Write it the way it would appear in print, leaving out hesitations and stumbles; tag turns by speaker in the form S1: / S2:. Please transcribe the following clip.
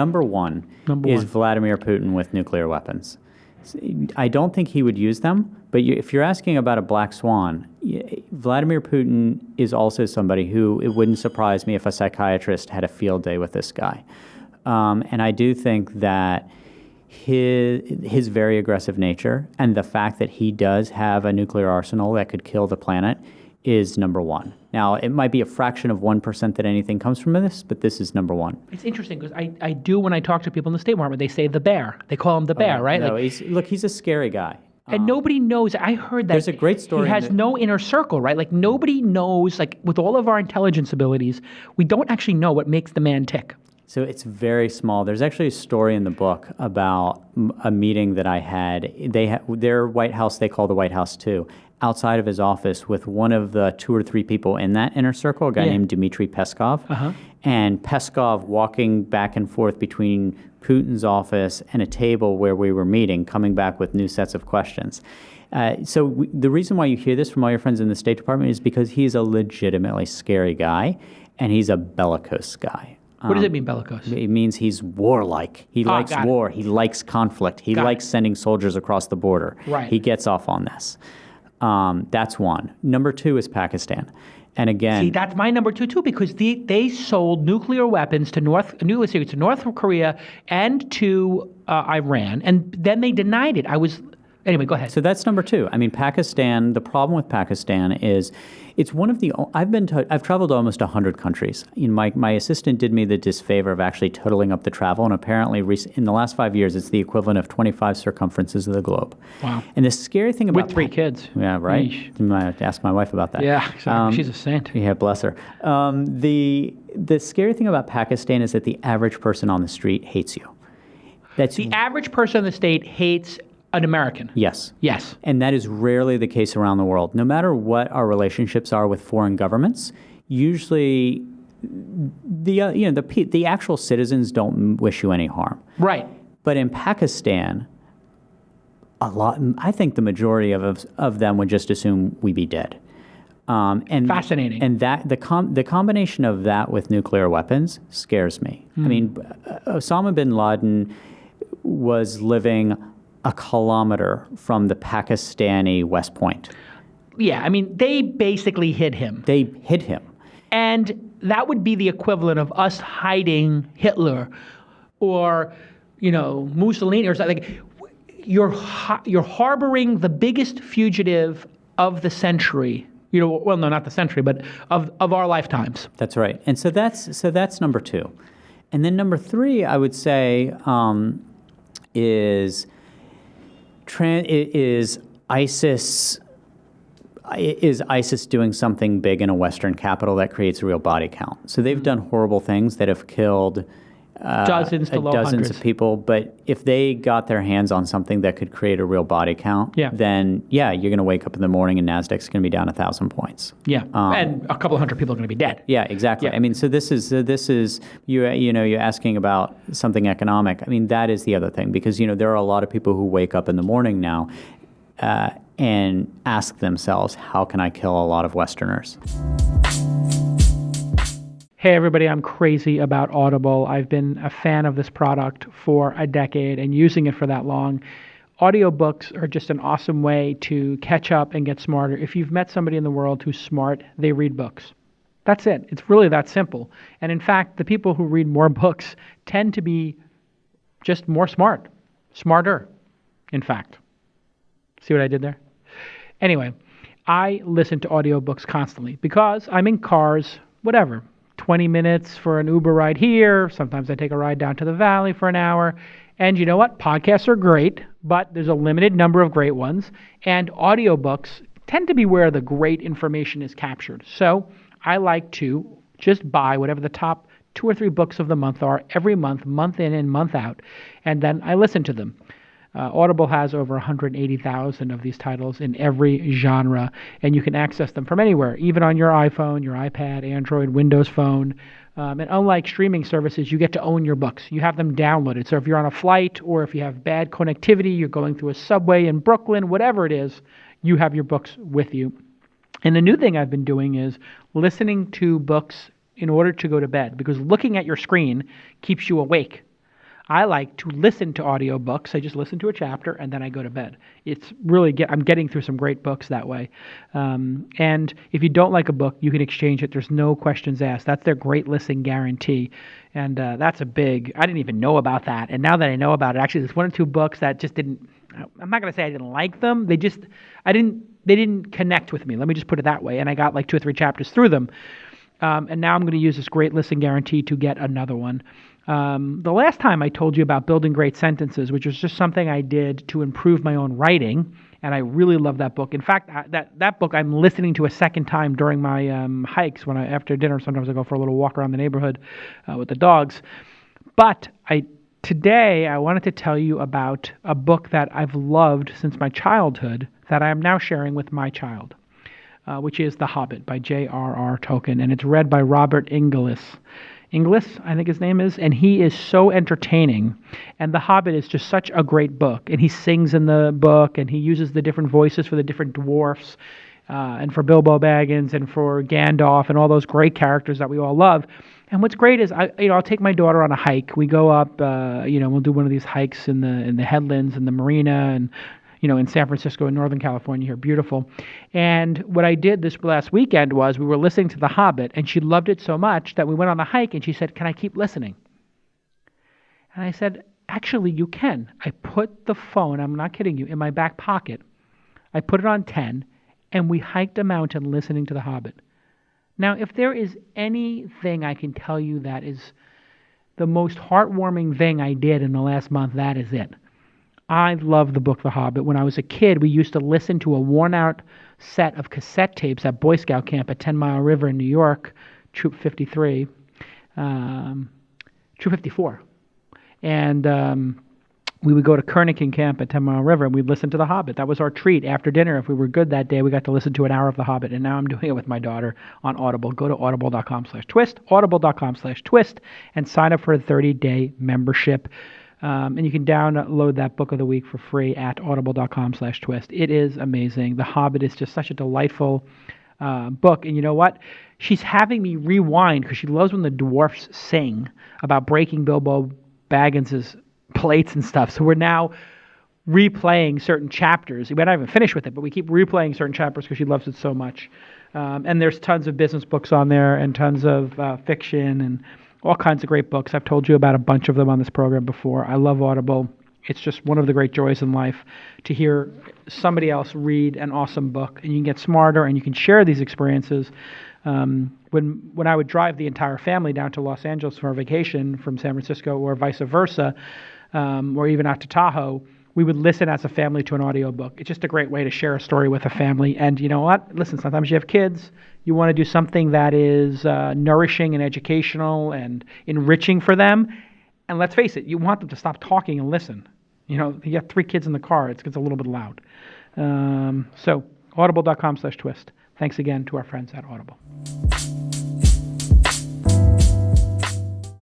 S1: number one is Vladimir Putin with nuclear weapons. I don't think he would use them, but if you're asking about a black swan, Vladimir Putin is also somebody who, it wouldn't surprise me if a psychiatrist had a field day with this guy. And I do think that his very aggressive nature and the fact that he does have a nuclear arsenal that could kill the planet is number one. Now, it might be a fraction of 1% that anything comes from this, but this is number one.
S2: It's interesting because I do, when I talk to people in the State Department, they say the bear. They call him the bear, right?
S1: No, he's a scary guy.
S2: And nobody knows. I heard that
S1: there's a great story.
S2: He has no inner circle, right? Like nobody knows, like with all of our intelligence abilities, we don't actually know what makes the man tick.
S1: So it's very small. There's actually a story in the book about a meeting that I had. Their White House, they call the White House too, outside of his office with one of the 2 or 3 people in that inner circle, a guy named Dmitry Peskov. And Peskov walking back and forth between Putin's office and a table where we were meeting, coming back with new sets of questions. The reason why you hear this from all your friends in the State Department is because he's a legitimately scary guy, and he's a bellicose guy.
S2: What does it mean, bellicose?
S1: It means he's warlike. He likes war. He likes conflict. He likes sending soldiers across the border.
S2: Right.
S1: He gets off on this. That's one. Number 2 is Pakistan. And again,
S2: see, that's my number 2 too, because they sold nuclear weapons to North Korea and to Iran, and then they denied it. Anyway, go ahead.
S1: So that's number 2. I mean, Pakistan. The problem with Pakistan is, it's one of the. I've traveled to almost 100 countries. My assistant did me the disfavor of actually totaling up the travel, and apparently in the last 5 years, it's the equivalent of 25 circumferences of the globe.
S2: Wow.
S1: And the scary thing about
S2: with 3 kids.
S1: Yeah, right.
S2: Yeesh.
S1: You might have to ask my wife about that.
S2: Yeah, exactly. She's a saint.
S1: Yeah, bless her. The scary thing about Pakistan is that the average person on the street hates you.
S2: The average person in the state hates an American.
S1: Yes.
S2: Yes.
S1: And that is rarely the case around the world. No matter what our relationships are with foreign governments, usually the actual citizens don't wish you any harm.
S2: Right.
S1: But in Pakistan, I think the majority of them would just assume we be dead. And
S2: fascinating.
S1: And that the combination of that with nuclear weapons scares me. I mean, Osama bin Laden was living a kilometer from the Pakistani West Point.
S2: Yeah, I mean, they basically hid him.
S1: They hid him.
S2: And that would be the equivalent of us hiding Hitler or, Mussolini or something. You're harboring the biggest fugitive of the century. Well, no, not the century, but of our lifetimes.
S1: That's right. And so that's number 2. And then number 3, I would say, is ISIS. Is ISIS doing something big in a Western capital that creates a real body count? So they've done horrible things that have killed
S2: dozens
S1: of people. But if they got their hands on something that could create a real body count, then you're going to wake up in the morning and Nasdaq's going to be down 1,000 points.
S2: Yeah, and a couple hundred people are going to be dead.
S1: Yeah, exactly. Yeah. I mean, so this is you're asking about something economic. I mean, that is the other thing, because there are a lot of people who wake up in the morning now and ask themselves, how can I kill a lot of Westerners?
S2: Hey everybody, I'm crazy about Audible. I've been a fan of this product for a decade and using it for that long. Audiobooks are just an awesome way to catch up and get smarter. If you've met somebody in the world who's smart, they read books. That's it. It's really that simple. And in fact, the people who read more books tend to be just more smarter, in fact. See what I did there? Anyway, I listen to audiobooks constantly because I'm in cars, whatever, 20 minutes for an Uber ride here. Sometimes I take a ride down to the valley for an hour. And you know what? Podcasts are great, but there's a limited number of great ones. And audiobooks tend to be where the great information is captured. So I like to just buy whatever the top 2 or 3 books of the month are every month, month in and month out. And then I listen to them. Audible has over 180,000 of these titles in every genre, and you can access them from anywhere, even on your iPhone, your iPad, Android, Windows Phone. And unlike streaming services, you get to own your books. You have them downloaded. So if you're on a flight or if you have bad connectivity, you're going through a subway in Brooklyn, whatever it is, you have your books with you. And the new thing I've been doing is listening to books in order to go to bed, because looking at your screen keeps you awake. I like to listen to audiobooks. I just listen to a chapter and then I go to bed. It's really, I'm getting through some great books that way. And if you don't like a book, you can exchange it. There's no questions asked. That's their great listen guarantee. And that's a big, I didn't even know about that. And now that I know about it, actually, there's one or two books that just didn't, I'm not going to say I didn't like them. They didn't connect with me. Let me just put it that way. And I got like 2 or 3 chapters through them. And now I'm going to use this great listen guarantee to get another one. The last time I told you about building great sentences, which was just something I did to improve my own writing, and I really love that book. In fact, that book I'm listening to a second time during my hikes. After dinner, sometimes I go for a little walk around the neighborhood with the dogs. But today I wanted to tell you about a book that I've loved since my childhood that I am now sharing with my child, which is The Hobbit by J.R.R. Tolkien, and it's read by Robert Inglis, I think his name is, and he is so entertaining. And The Hobbit is just such a great book, and he sings in the book, and he uses the different voices for the different dwarfs, and for Bilbo Baggins, and for Gandalf, and all those great characters that we all love. And what's great is, I'll take my daughter on a hike. We go up, we'll do one of these hikes in the headlands and the marina, and in San Francisco in Northern California here, beautiful. And what I did this last weekend was we were listening to The Hobbit, and she loved it so much that we went on the hike, and she said, "Can I keep listening?" And I said, "Actually, you can." I put the phone, I'm not kidding you, in my back pocket. I put it on 10, and we hiked a mountain listening to The Hobbit. Now, if there is anything I can tell you that is the most heartwarming thing I did in the last month, that is it. I love the book The Hobbit. When I was a kid, we used to listen to a worn-out set of cassette tapes at Boy Scout camp at 10 Mile River in New York, Troop 53, Troop 54. And we would go to Kernigan camp at 10 Mile River, and we'd listen to The Hobbit. That was our treat. After dinner, if we were good that day, we got to listen to an hour of The Hobbit, and now I'm doing it with my daughter on Audible. Go to audible.com/twist, audible.com/twist, and sign up for a 30-day membership. And you can download that book of the week for free at audible.com/twist. It is amazing. The Hobbit is just such a delightful book. And you know what? She's having me rewind because she loves when the dwarfs sing about breaking Bilbo Baggins' plates and stuff. So we're now replaying certain chapters. We're not even finished with it, but we keep replaying certain chapters because she loves it so much. And there's tons of business books on there and tons of fiction and all kinds of great books. I've told you about a bunch of them on this program before. I love Audible. It's just one of the great joys in life to hear somebody else read an awesome book, and you can get smarter and you can share these experiences. When I would drive the entire family down to Los Angeles for a vacation from San Francisco or vice versa, or even out to Tahoe, we would listen as a family to an audiobook. It's just a great way to share a story with a family. And you know what? Listen, sometimes you have kids. You want to do something that is nourishing and educational and enriching for them. And let's face it, you want them to stop talking and listen. You got 3 kids in the car. It gets a little bit loud. So audible.com/twist. Thanks again to our friends at Audible.